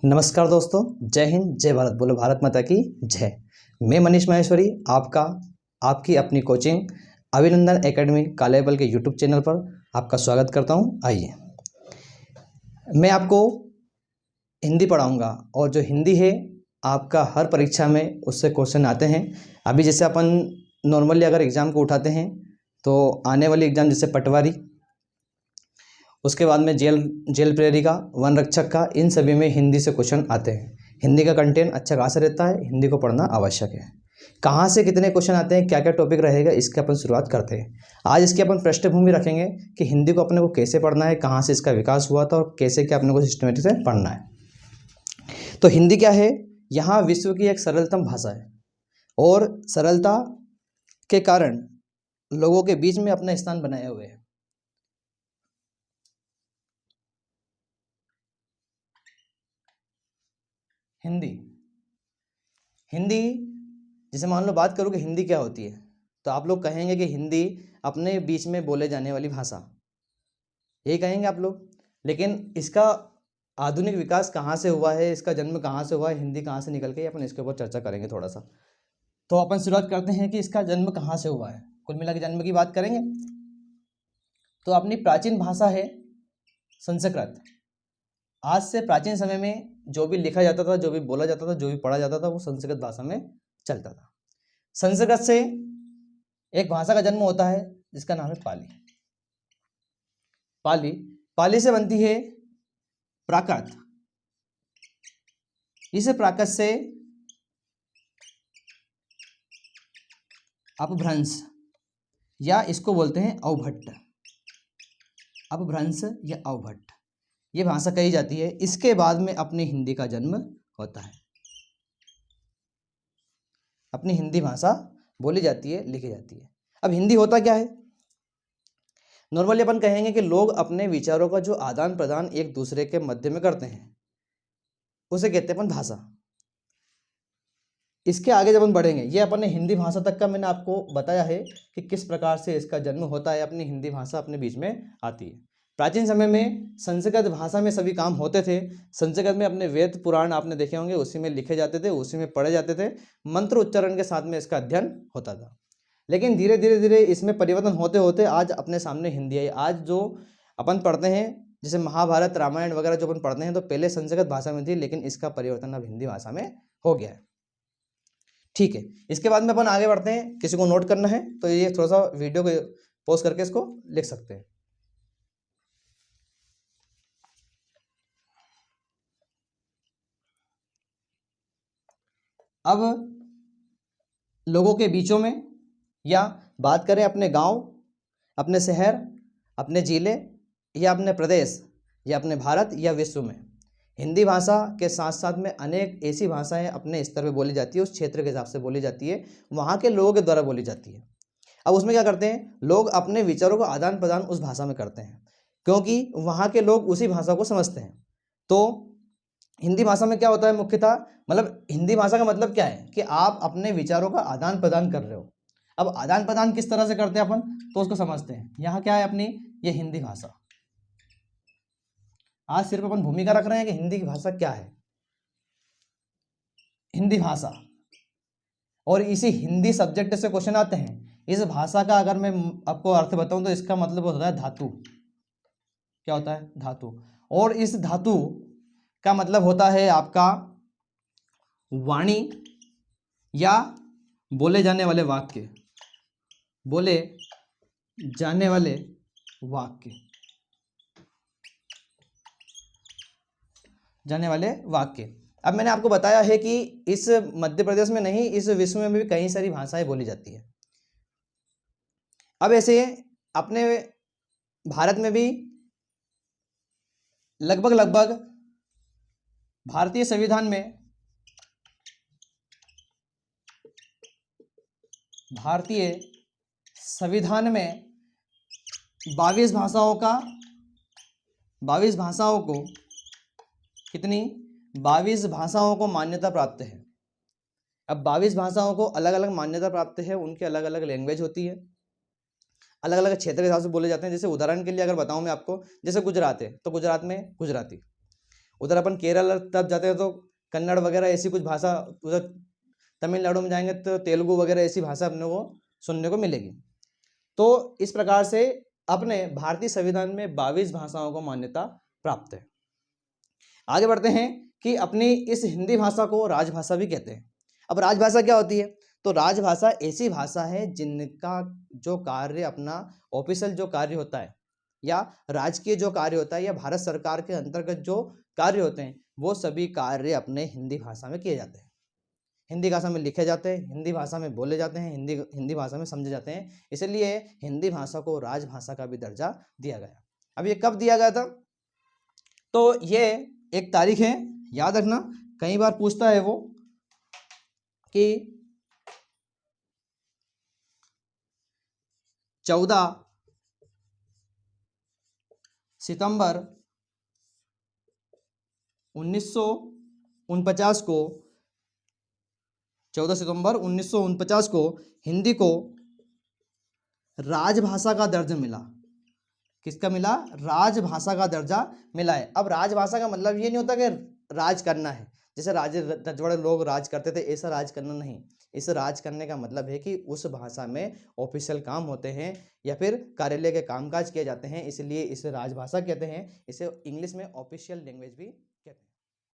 नमस्कार दोस्तों, जय हिंद, जय भारत। बोलो भारत माता की जय। मैं मनीष माहेश्वरी आपकी अपनी कोचिंग अभिनंदन एकेडमी कालेबल के यूट्यूब चैनल पर आपका स्वागत करता हूं। आइए, मैं आपको हिंदी पढ़ाऊंगा और जो हिंदी है आपका हर परीक्षा में उससे क्वेश्चन आते हैं। अभी जैसे अपन नॉर्मली अगर एग्ज़ाम को उठाते हैं तो आने वाली एग्ज़ाम जैसे पटवारी, उसके बाद में जेल प्रहरी का, वन रक्षक का, इन सभी में हिंदी से क्वेश्चन आते हैं। हिंदी का कंटेंट अच्छा खासा रहता है, हिंदी को पढ़ना आवश्यक है। कहाँ से कितने क्वेश्चन आते हैं, क्या क्या टॉपिक रहेगा, इसकी अपन शुरुआत करते हैं। आज इसकी अपन पृष्ठभूमि रखेंगे कि हिंदी को अपने को कैसे पढ़ना है, कहाँ से इसका विकास हुआ था और कैसे क्या अपने को सिस्टमेटिक से पढ़ना है। तो हिंदी क्या है? यहाँ विश्व की एक सरलतम भाषा है और सरलता के कारण लोगों के बीच में अपना स्थान बनाए हुए है। हिंदी जैसे मान लो बात करूँ कि हिंदी क्या होती है, तो आप लोग कहेंगे कि हिंदी अपने बीच में बोले जाने वाली भाषा, यही कहेंगे आप लोग। लेकिन इसका आधुनिक विकास कहाँ से हुआ है, इसका जन्म कहाँ से हुआ है, हिंदी कहाँ से निकल के, अपन इसके ऊपर चर्चा करेंगे थोड़ा सा। तो अपन शुरुआत करते हैं कि इसका जन्म कहाँ से हुआ है। कुल मिला के जन्म की बात करेंगे तो अपनी प्राचीन भाषा है संस्कृत। आज से प्राचीन समय में जो भी लिखा जाता था, जो भी बोला जाता था, जो भी पढ़ा जाता था, वो संस्कृत भाषा में चलता था। संस्कृत से एक भाषा का जन्म होता है जिसका नाम है पाली। पाली से बनती है प्राकृत। इस प्राकृत से अपभ्रंश या इसको बोलते हैं अवभट्ट। अपभ्रंश या अवभट्ट ये भाषा कही जाती है। इसके बाद में अपनी हिंदी का जन्म होता है। अपनी हिंदी भाषा बोली जाती है, लिखी जाती है। अब हिंदी होता क्या है? नॉर्मली अपन कहेंगे कि लोग अपने विचारों का जो आदान प्रदान एक दूसरे के मध्य में करते हैं उसे कहते हैं अपन भाषा। इसके आगे जब हम बढ़ेंगे, ये अपन ने हिंदी भाषा तक का मैंने आपको बताया है कि किस प्रकार से इसका जन्म होता है, अपनी हिंदी भाषा अपने बीच में आती है। प्राचीन समय में संस्कृत भाषा में सभी काम होते थे। संस्कृत में अपने वेद पुराण आपने देखे होंगे, उसी में लिखे जाते थे, उसी में पढ़े जाते थे। मंत्र उच्चारण के साथ में इसका अध्ययन होता था। लेकिन धीरे धीरे इसमें परिवर्तन होते होते आज अपने सामने हिंदी आई। आज जो अपन पढ़ते हैं, जैसे महाभारत रामायण वगैरह जो अपन पढ़ते हैं, तो पहले संस्कृत भाषा में थी, लेकिन इसका परिवर्तन अब हिंदी भाषा में हो गया है। ठीक है, इसके बाद में अपन आगे बढ़ते हैं। किसी को नोट करना है तो ये थोड़ा सा वीडियो को पॉज करके इसको लिख सकते हैं। अब लोगों के बीचों में या बात करें अपने गांव, अपने शहर, अपने जिले या अपने प्रदेश या अपने भारत या विश्व में, हिंदी भाषा के साथ साथ में अनेक ऐसी भाषाएं अपने स्तर पे बोली जाती है, उस क्षेत्र के हिसाब से बोली जाती है, वहाँ के लोगों के द्वारा बोली जाती है। अब उसमें क्या करते हैं लोग? अपने विचारों का आदान प्रदान उस भाषा में करते हैं, क्योंकि वहाँ के लोग उसी भाषा को समझते हैं। तो हिंदी भाषा में क्या होता है मुख्यतः, मतलब हिंदी भाषा का मतलब क्या है कि आप अपने विचारों का आदान प्रदान कर रहे हो। अब आदान प्रदान किस तरह से करते हैं अपन, तो उसको समझते हैं। यहाँ क्या है अपनी ये हिंदी भाषा। आज सिर्फ अपन भूमिका रख रहे हैं कि हिंदी की भाषा क्या है, हिंदी भाषा। और इसी हिंदी सब्जेक्ट से क्वेश्चन आते हैं। इस भाषा का अगर मैं आपको अर्थ बताऊं तो इसका मतलब होता है धातु। क्या होता है? धातु। और इस धातु का मतलब होता है आपका वाणी या बोले जाने वाले वाक्य। बोले जाने वाले वाक्य, जाने वाले वाक्य। अब मैंने आपको बताया है कि इस मध्य प्रदेश में नहीं, इस विश्व में भी कई सारी भाषाएं बोली जाती है। अब ऐसे अपने भारत में भी लगभग भारतीय संविधान में 22 भाषाओं को कितनी 22 भाषाओं को मान्यता प्राप्त है। अब 22 भाषाओं को अलग अलग मान्यता प्राप्त है, उनकी अलग अलग लैंग्वेज होती है, अलग अलग क्षेत्र के हिसाब से बोले जाते हैं। जैसे उदाहरण के लिए अगर बताऊं मैं आपको, जैसे गुजरात है तो गुजरात में गुजराती, उधर अपन केरल तब जाते हैं तो कन्नड़ वगैरह ऐसी कुछ भाषा, उधर तमिलनाडु में जाएंगे तो तेलुगु वगैरह ऐसी भाषा अपने को सुनने को मिलेगी। तो इस प्रकार से अपने भारतीय संविधान में 22 भाषाओं को मान्यता प्राप्त है। आगे बढ़ते हैं कि अपनी इस हिंदी भाषा को राजभाषा भी कहते हैं। अब राजभाषा क्या होती है? तो राजभाषा ऐसी भाषा है जिनका जो कार्य अपना ऑफिशियल जो कार्य होता है या राजकीय जो कार्य होता है या भारत सरकार के अंतर्गत जो कार्य होते हैं वो सभी कार्य अपने हिंदी भाषा में किए जाते हैं, हिंदी भाषा में लिखे जाते हैं, हिंदी भाषा में बोले जाते हैं, हिंदी भाषा में समझे जाते हैं। इसलिए हिंदी भाषा को राजभाषा का भी दर्जा दिया गया। अब ये कब दिया गया था? तो ये एक तारीख है, याद रखना, कई बार पूछता है वो कि 14 सितंबर 1949 को 14 सितंबर 1949 को हिंदी को राजभाषा का दर्जा मिला। किसका मिला? राजभाषा का दर्जा मिला है। अब राजभाषा का मतलब ये नहीं होता कि राज करना है, जैसे राजे रजवाड़े लोग राज करते थे ऐसा राज करना नहीं। इस राज करने का मतलब है कि उस भाषा में ऑफिशियल काम होते हैं या फिर कार्यालय के कामकाज किए जाते हैं, इसलिए इसे राजभाषा कहते हैं। इसे इंग्लिश में ऑफिशियल लैंग्वेज भी